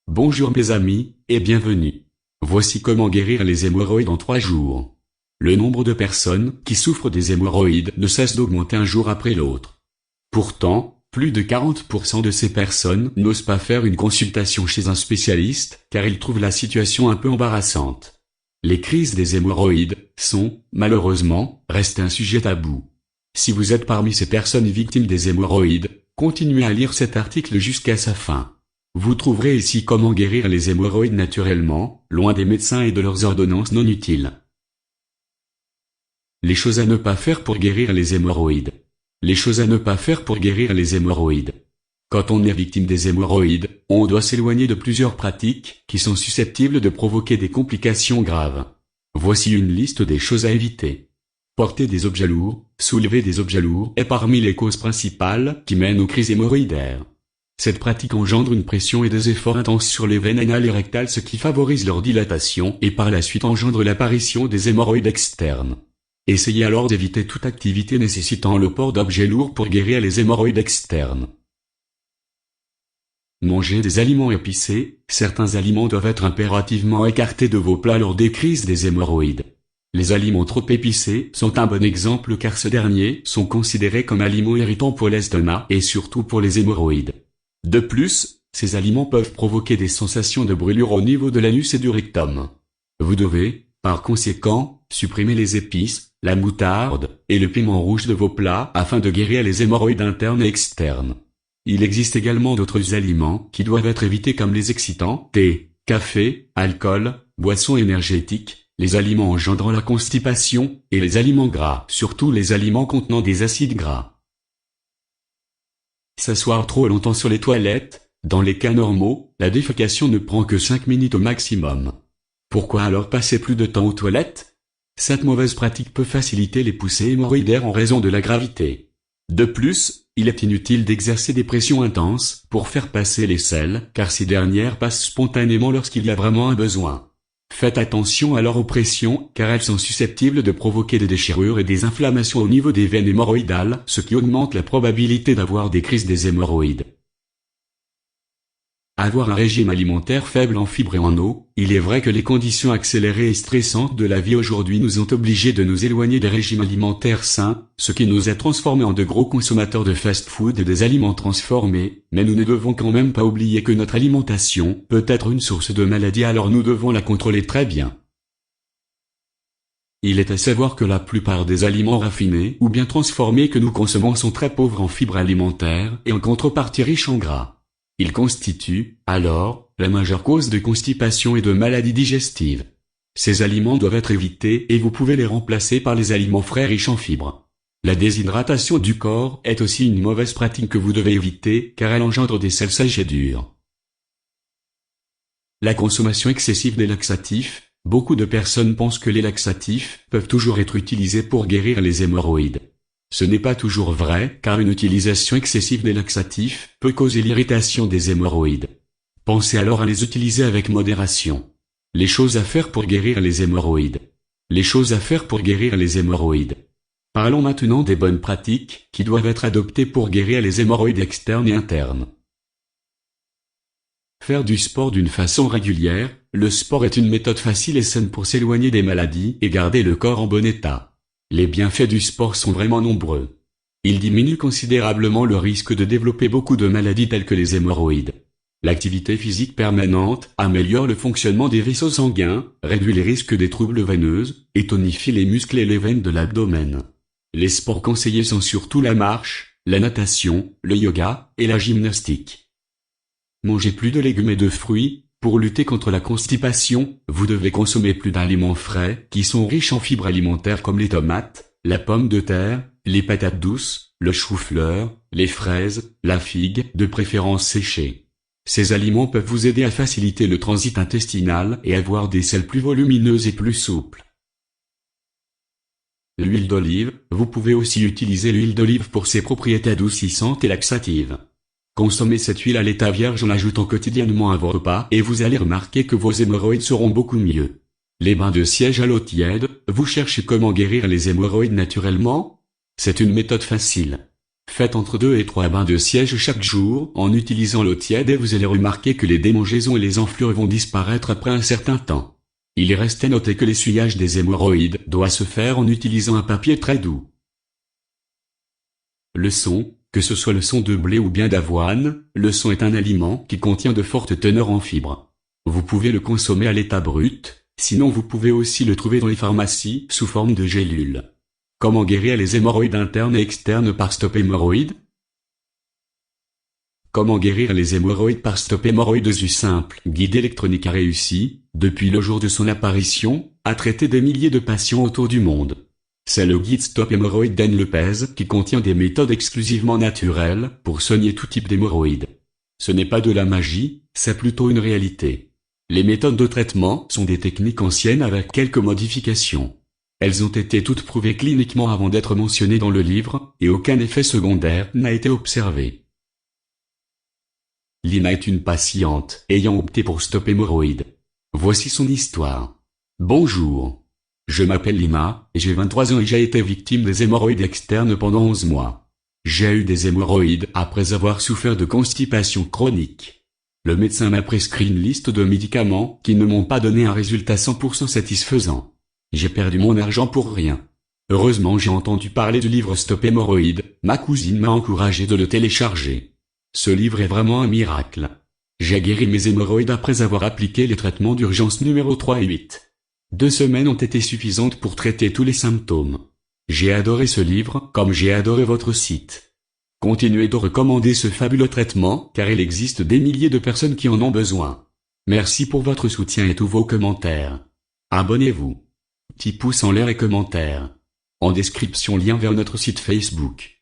Bonjour mes amis, et bienvenue. Voici comment guérir les hémorroïdes en 3 jours. Le nombre de personnes qui souffrent des hémorroïdes ne cesse d'augmenter un jour après l'autre. Pourtant, plus de 40% de ces personnes n'osent pas faire une consultation chez un spécialiste, car ils trouvent la situation un peu embarrassante. Les crises des hémorroïdes sont, malheureusement, restés un sujet tabou. Si vous êtes parmi ces personnes victimes des hémorroïdes, continuez à lire cet article jusqu'à sa fin. Vous trouverez ici comment guérir les hémorroïdes naturellement, loin des médecins et de leurs ordonnances non utiles. Les choses à ne pas faire pour guérir les hémorroïdes. Les choses à ne pas faire pour guérir les hémorroïdes. Quand on est victime des hémorroïdes, on doit s'éloigner de plusieurs pratiques qui sont susceptibles de provoquer des complications graves. Voici une liste des choses à éviter. Porter des objets lourds, soulever des objets lourds est parmi les causes principales qui mènent aux crises hémorroïdaires. Cette pratique engendre une pression et des efforts intenses sur les veines anales et rectales, ce qui favorise leur dilatation et par la suite engendre l'apparition des hémorroïdes externes. Essayez alors d'éviter toute activité nécessitant le port d'objets lourds pour guérir les hémorroïdes externes. Mangez des aliments épicés. Certains aliments doivent être impérativement écartés de vos plats lors des crises des hémorroïdes. Les aliments trop épicés sont un bon exemple car ces derniers sont considérés comme aliments irritants pour l'estomac et surtout pour les hémorroïdes. De plus, ces aliments peuvent provoquer des sensations de brûlure au niveau de l'anus et du rectum. Vous devez, par conséquent, supprimer les épices, la moutarde et le piment rouge de vos plats afin de guérir les hémorroïdes internes et externes. Il existe également d'autres aliments qui doivent être évités comme les excitants, thé, café, alcool, boissons énergétiques, les aliments engendrant la constipation et les aliments gras, surtout les aliments contenant des acides gras. S'asseoir trop longtemps sur les toilettes. Dans les cas normaux, la défécation ne prend que 5 minutes au maximum. Pourquoi alors passer plus de temps aux toilettes? Cette mauvaise pratique peut faciliter les poussées hémorroïdaires en raison de la gravité. De plus, il est inutile d'exercer des pressions intenses pour faire passer les selles, car ces dernières passent spontanément lorsqu'il y a vraiment un besoin. Faites attention alors aux pressions, car elles sont susceptibles de provoquer des déchirures et des inflammations au niveau des veines hémorroïdales, ce qui augmente la probabilité d'avoir des crises des hémorroïdes. Avoir un régime alimentaire faible en fibres et en eau. Il est vrai que les conditions accélérées et stressantes de la vie aujourd'hui nous ont obligés de nous éloigner des régimes alimentaires sains, ce qui nous a transformés en de gros consommateurs de fast-food et des aliments transformés, mais nous ne devons quand même pas oublier que notre alimentation peut être une source de maladies, alors nous devons la contrôler très bien. Il est à savoir que la plupart des aliments raffinés ou bien transformés que nous consommons sont très pauvres en fibres alimentaires et en contrepartie riches en gras. Ils constituent, alors, la majeure cause de constipation et de maladies digestives. Ces aliments doivent être évités et vous pouvez les remplacer par les aliments frais riches en fibres. La déshydratation du corps est aussi une mauvaise pratique que vous devez éviter car elle engendre des selles sèches et dures. La consommation excessive des laxatifs. Beaucoup de personnes pensent que les laxatifs peuvent toujours être utilisés pour guérir les hémorroïdes. Ce n'est pas toujours vrai, car une utilisation excessive des laxatifs peut causer l'irritation des hémorroïdes. Pensez alors à les utiliser avec modération. Les choses à faire pour guérir les hémorroïdes. Les choses à faire pour guérir les hémorroïdes. Parlons maintenant des bonnes pratiques qui doivent être adoptées pour guérir les hémorroïdes externes et internes. Faire du sport d'une façon régulière. Le sport est une méthode facile et saine pour s'éloigner des maladies et garder le corps en bon état. Les bienfaits du sport sont vraiment nombreux. Il diminue considérablement le risque de développer beaucoup de maladies telles que les hémorroïdes. L'activité physique permanente améliore le fonctionnement des vaisseaux sanguins, réduit les risques des troubles veineux, et tonifie les muscles et les veines de l'abdomen. Les sports conseillés sont surtout la marche, la natation, le yoga et la gymnastique. Mangez plus de légumes et de fruits. Pour lutter contre la constipation, vous devez consommer plus d'aliments frais, qui sont riches en fibres alimentaires comme les tomates, la pomme de terre, les patates douces, le chou-fleur, les fraises, la figue, de préférence séchée. Ces aliments peuvent vous aider à faciliter le transit intestinal et avoir des selles plus volumineuses et plus souples. L'huile d'olive. Vous pouvez aussi utiliser l'huile d'olive pour ses propriétés adoucissantes et laxatives. Consommez cette huile à l'état vierge en l'ajoutant quotidiennement à vos repas et vous allez remarquer que vos hémorroïdes seront beaucoup mieux. Les bains de siège à l'eau tiède. Vous cherchez comment guérir les hémorroïdes naturellement? C'est une méthode facile. Faites entre 2 et 3 bains de siège chaque jour en utilisant l'eau tiède et vous allez remarquer que les démangeaisons et les enflures vont disparaître après un certain temps. Il reste à noter que l'essuyage des hémorroïdes doit se faire en utilisant un papier très doux. Leçon, que ce soit le son de blé ou bien d'avoine, le son est un aliment qui contient de fortes teneurs en fibres. Vous pouvez le consommer à l'état brut, sinon vous pouvez aussi le trouver dans les pharmacies sous forme de gélules. Comment guérir les hémorroïdes internes et externes par Stop Hémorroïdes? Comment guérir les hémorroïdes par Stop Hémorroïdes? U simple guide électronique a réussi, depuis le jour de son apparition, à traiter des milliers de patients autour du monde. C'est le guide Stop Hémorroïdes d'Anne Lepez qui contient des méthodes exclusivement naturelles pour soigner tout type d'hémorroïdes. Ce n'est pas de la magie, c'est plutôt une réalité. Les méthodes de traitement sont des techniques anciennes avec quelques modifications. Elles ont été toutes prouvées cliniquement avant d'être mentionnées dans le livre, et aucun effet secondaire n'a été observé. Lina est une patiente ayant opté pour Stop Hémorroïdes. Voici son histoire. Bonjour. Je m'appelle Lina, et j'ai 23 ans et j'ai été victime des hémorroïdes externes pendant 11 mois. J'ai eu des hémorroïdes après avoir souffert de constipation chronique. Le médecin m'a prescrit une liste de médicaments qui ne m'ont pas donné un résultat 100% satisfaisant. J'ai perdu mon argent pour rien. Heureusement j'ai entendu parler du livre Stop Hémorroïdes, ma cousine m'a encouragé de le télécharger. Ce livre est vraiment un miracle. J'ai guéri mes hémorroïdes après avoir appliqué les traitements d'urgence numéro 3 et 8. 2 semaines ont été suffisantes pour traiter tous les symptômes. J'ai adoré ce livre comme j'ai adoré votre site. Continuez de recommander ce fabuleux traitement car il existe des milliers de personnes qui en ont besoin. Merci pour votre soutien et tous vos commentaires. Abonnez-vous. Petit pouce en l'air et commentaire. En description lien vers notre site Facebook.